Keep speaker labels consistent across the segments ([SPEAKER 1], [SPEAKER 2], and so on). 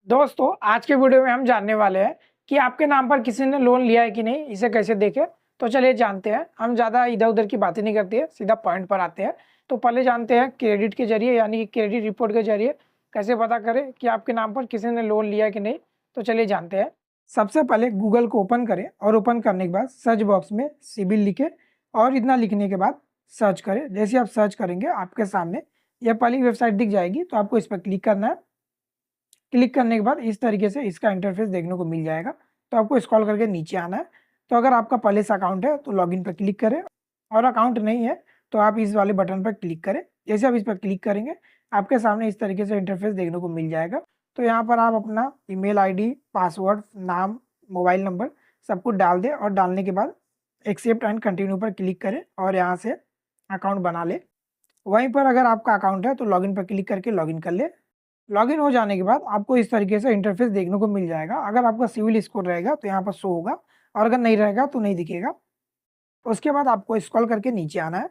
[SPEAKER 1] दोस्तों आज के वीडियो में हम जानने वाले हैं कि आपके नाम पर किसी ने लोन लिया है कि नहीं, इसे कैसे देखें। तो चलिए जानते हैं। हम ज़्यादा इधर उधर की बातें नहीं करते हैं, सीधा पॉइंट पर आते हैं। तो पहले जानते हैं क्रेडिट के जरिए यानी कि क्रेडिट रिपोर्ट के जरिए कैसे पता करें कि आपके नाम पर किसी ने लोन लिया है कि नहीं। तो चलिए जानते हैं। सबसे पहले गूगल को ओपन करें और ओपन करने के बाद सर्च बॉक्स में सिबिल लिखे और इतना लिखने के बाद सर्च करें। जैसे आप सर्च करेंगे आपके सामने यह पहली वेबसाइट दिख जाएगी, तो आपको इस पर क्लिक करना है। क्लिक करने के बाद इस तरीके से इसका इंटरफेस देखने को मिल जाएगा। तो आपको स्क्रॉल करके नीचे आना है। तो अगर आपका पहले से अकाउंट है तो लॉगिन पर क्लिक करें, और अकाउंट नहीं है तो आप इस वाले बटन पर क्लिक करें। जैसे आप इस पर क्लिक करेंगे आपके सामने इस तरीके से इंटरफेस देखने को मिल जाएगा। तो यहाँ पर आप अपना ईमेल आईडी, पासवर्ड, नाम, मोबाइल नंबर सब कुछ डाल दें और डालने के बाद एक्सेप्ट एंड कंटिन्यू पर क्लिक करें और यहाँ से अकाउंट बना ले। वहीं पर अगर आपका अकाउंट है तो लॉगिन पर क्लिक करके लॉगिन कर ले। लॉगिन हो जाने के बाद आपको इस तरीके से इंटरफेस देखने को मिल जाएगा। अगर आपका सिविल स्कोर रहेगा तो यहाँ पर शो होगा, और अगर नहीं रहेगा तो नहीं दिखेगा। उसके बाद आपको स्क्रॉल करके नीचे आना है।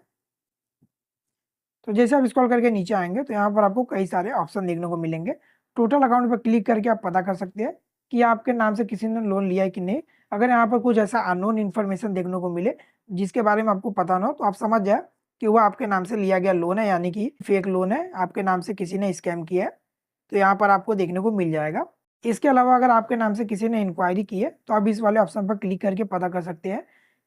[SPEAKER 1] तो जैसे आप स्क्रॉल करके नीचे आएंगे तो यहाँ पर आपको कई सारे ऑप्शन देखने को मिलेंगे। टोटल अकाउंट पर क्लिक करके आप पता कर सकते हैं कि आपके नाम से किसी ने लोन लिया है कि नहीं। अगर यहाँ पर कुछ ऐसा अननोन इन्फॉर्मेशन देखने को मिले जिसके बारे में आपको पता ना हो, तो आप समझ जाए कि वो आपके नाम से लिया गया लोन है, यानी कि फेक लोन है, आपके नाम से किसी ने स्कैम किया है। तो यहाँ पर आपको देखने को मिल जाएगा। इसके अलावा अगर आपके नाम से किसी ने इंक्वायरी की है तो आप इस वाले ऑप्शन पर क्लिक करके पता कर सकते हैं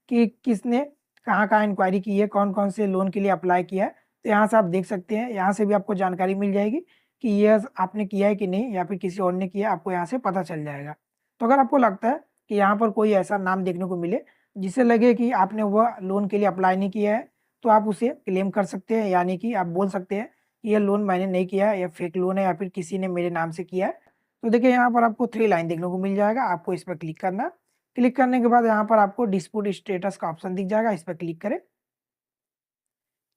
[SPEAKER 1] कि किसने कहाँ कहाँ इंक्वायरी की है, कौन कौन से लोन के लिए अप्लाई किया है। तो यहाँ से आप देख सकते हैं, यहाँ से भी आपको जानकारी मिल जाएगी कि ये आपने किया है कि नहीं, या फिर किसी और ने किया, आपको यहाँ से पता चल जाएगा। तो अगर आपको लगता है कि यहाँ पर कोई ऐसा नाम देखने को मिले जिससे लगे कि आपने वह लोन के लिए अप्लाई नहीं किया है, तो आप उसे क्लेम कर सकते हैं, यानी कि आप बोल सकते हैं कि यह लोन मैंने नहीं किया है, या फेक लोन है, या फिर किसी ने मेरे नाम से किया है। तो देखिए यहाँ पर आपको 3 लाइन देखने को मिल जाएगा, आपको इस पर क्लिक करना है। क्लिक करने के बाद यहाँ पर आपको डिस्प्यूट स्टेटस का ऑप्शन दिख जाएगा, इस पर क्लिक करें।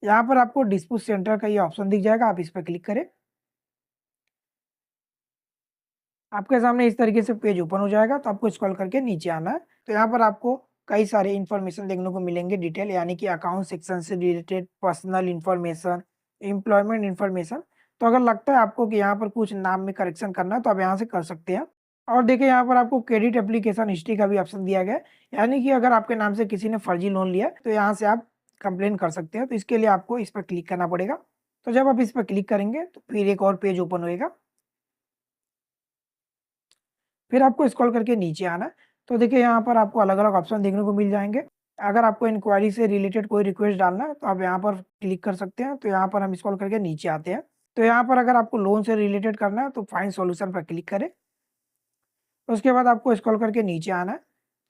[SPEAKER 1] यहाँ पर आपको डिस्प्यूट सेंटर का ये ऑप्शन दिख जाएगा, आप इस पर क्लिक करें। आपके सामने इस तरीके से पेज ओपन हो जाएगा। तो आपको स्क्रॉल करके नीचे आना है। तो यहाँ पर आपको कई सारे इन्फॉर्मेशन देखने को मिलेंगे डिटेल, यानी कि अकाउंट सेक्शन से related personal information, employment information. तो अगर लगता है आपको कि यहाँ पर कुछ नाम में करेक्शन करना है तो आप यहाँ से कर सकते हैं। और देखिए यहाँ पर आपको क्रेडिट एप्लीकेशन हिस्ट्री का भी ऑप्शन दिया गया है, यानी कि अगर आपके नाम से किसी ने फर्जी लोन लिया तो यहाँ से आप कंप्लेन कर सकते हैं। तो इसके लिए आपको इस पर क्लिक करना पड़ेगा। तो जब आप इस पर क्लिक करेंगे तो फिर एक और पेज ओपन होएगा। फिर आपको स्क्रॉल करके नीचे आना है। तो देखिए यहाँ पर आपको अलग-अलग ऑप्शन देखने को मिल जाएँगे। अगर आपको इंक्वायरी से रिलेटेड कोई रिक्वेस्ट डालना है तो आप यहाँ पर क्लिक कर सकते हैं। तो यहाँ पर हम स्क्रॉल करके नीचे आते हैं। तो यहाँ पर अगर आपको लोन से रिलेटेड करना है तो फाइंड सॉल्यूशन पर क्लिक करें। उसके बाद आपको स्क्रॉल करके नीचे आना है।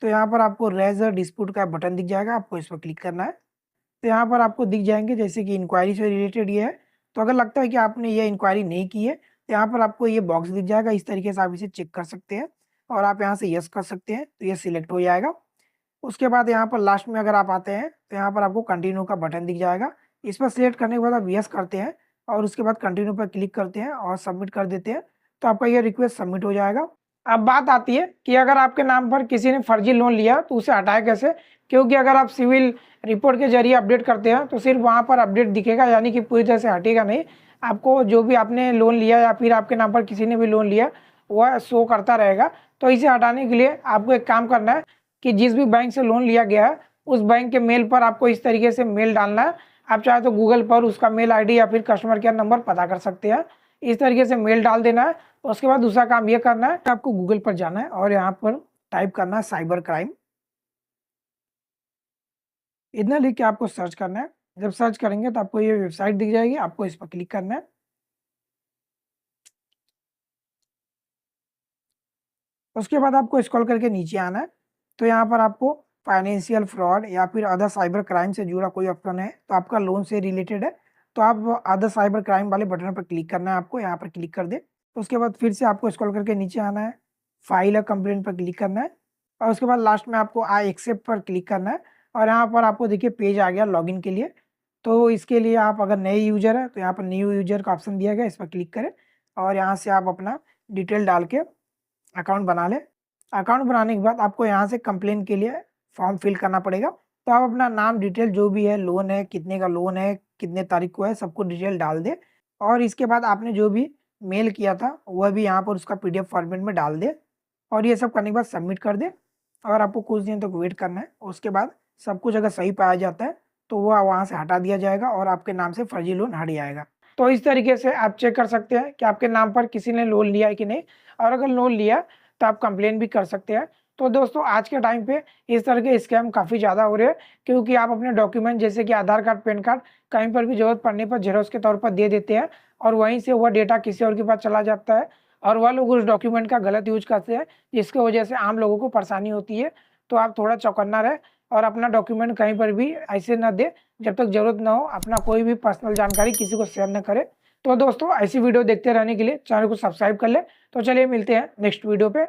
[SPEAKER 1] तो यहाँ पर आपको रेज़ अ डिस्प्यूट का बटन दिख जाएगा, आपको इस पर क्लिक करना है। तो यहाँ पर आपको दिख जाएँगे जैसे कि इंक्वायरी से रिलेटेड ये है। तो अगर लगता है कि आपने ये इंक्वायरी नहीं की है, तो यहाँ पर आपको ये बॉक्स दिख जाएगा। इस तरीके से आप इसे चेक कर सकते हैं और आप यहाँ से येस कर सकते हैं, तो ये सिलेक्ट हो जाएगा। उसके बाद यहाँ पर लास्ट में अगर आप आते हैं तो यहाँ पर आपको कंटिन्यू का बटन दिख जाएगा। इस पर सिलेक्ट करने के बाद आप येस करते हैं और उसके बाद कंटिन्यू पर क्लिक करते हैं और सबमिट कर देते हैं। तो आपका ये रिक्वेस्ट सबमिट हो जाएगा। अब बात आती है कि अगर आपके नाम पर किसी ने फर्जी लोन लिया तो उसे हटाए कैसे, क्योंकि अगर आप सिविल रिपोर्ट के जरिए अपडेट करते हैं तो सिर्फ वहाँ पर अपडेट दिखेगा, यानी कि पूरी तरह से हटेगा नहीं। आपको जो भी आपने लोन लिया या फिर आपके नाम पर किसी ने भी लोन लिया वह शो करता रहेगा। तो इसे हटाने के लिए आपको एक काम करना है कि जिस भी बैंक से लोन लिया गया है उस बैंक के मेल पर आपको इस तरीके से मेल डालना है। आप चाहे तो गूगल पर उसका मेल आईडी या फिर कस्टमर केयर नंबर पता कर सकते हैं। इस तरीके से मेल डाल देना है। उसके बाद दूसरा काम ये करना है, आपको गूगल पर जाना है और यहाँ पर टाइप करना है साइबर क्राइम। इतना लिख के आपको सर्च करना है। जब सर्च करेंगे तो आपको ये वेबसाइट दिख जाएगी, आपको इस पर क्लिक करना है। उसके बाद आपको स्क्रॉल करके नीचे आना है। तो यहाँ पर आपको फाइनेंशियल फ्रॉड या फिर अदर साइबर क्राइम से जुड़ा कोई ऑप्शन है, तो आपका लोन से रिलेटेड है, तो आप अदर साइबर क्राइम वाले बटन पर क्लिक करना है। आपको यहाँ पर क्लिक कर दे। उसके बाद फिर से आपको स्क्रॉल करके नीचे आना है, फाइल अ कंप्लेंट पर क्लिक करना है और उसके बाद लास्ट में आपको आई एक्सेप्ट पर क्लिक करना है। और यहाँ पर आपको देखिए पेज आ गया लॉगिन के लिए। तो इसके लिए आप अगर नए यूजर है तो यहाँ पर न्यू यूजर का ऑप्शन दिया गया, इस पर क्लिक करें और यहाँ से आप अपना डिटेल डाल के अकाउंट बना लें। अकाउंट बनाने के बाद आपको यहाँ से कंप्लेन के लिए फॉर्म फिल करना पड़ेगा। तो आप अपना नाम, डिटेल जो भी है, लोन है, कितने का लोन है, कितने तारीख को है, सबको डिटेल डाल दें। और इसके बाद आपने जो भी मेल किया था वह भी यहाँ पर उसका PDF फॉर्मेट में डाल दे और ये सब करने के बाद सबमिट कर दे। अगर आपको कुछ दिन तक वेट करना है, उसके बाद सब कुछ अगर सही पाया जाता है तो वह वहाँ से हटा दिया जाएगा और आपके नाम से फर्जी लोन हट जाएगा। तो इस तरीके से आप चेक कर सकते हैं कि आपके नाम पर किसी ने लोन लिया है कि नहीं, और अगर लोन लिया तो आप कंप्लेन भी कर सकते हैं। तो दोस्तों आज के टाइम पे इस तरह के स्कैम काफ़ी ज़्यादा हो रहे हैं, क्योंकि आप अपने डॉक्यूमेंट जैसे कि आधार कार्ड, पैन कार्ड कहीं पर भी ज़रूरत पड़ने पर जेरॉक्स के तौर पर दे देते हैं और वहीं से वह डेटा किसी और के पास चला जाता है और वह लोग उस डॉक्यूमेंट का गलत यूज करते हैं, जिसकी वजह से आम लोगों को परेशानी होती है। तो आप थोड़ा चौकन्ना रहे और अपना डॉक्यूमेंट कहीं पर भी ऐसे न दे जब तक ज़रूरत ना हो, अपना कोई भी पर्सनल जानकारी किसी को शेयर न करे। तो दोस्तों ऐसी वीडियो देखते रहने के लिए चैनल को सब्सक्राइब कर ले। तो चलिए मिलते हैं नेक्स्ट वीडियो पे।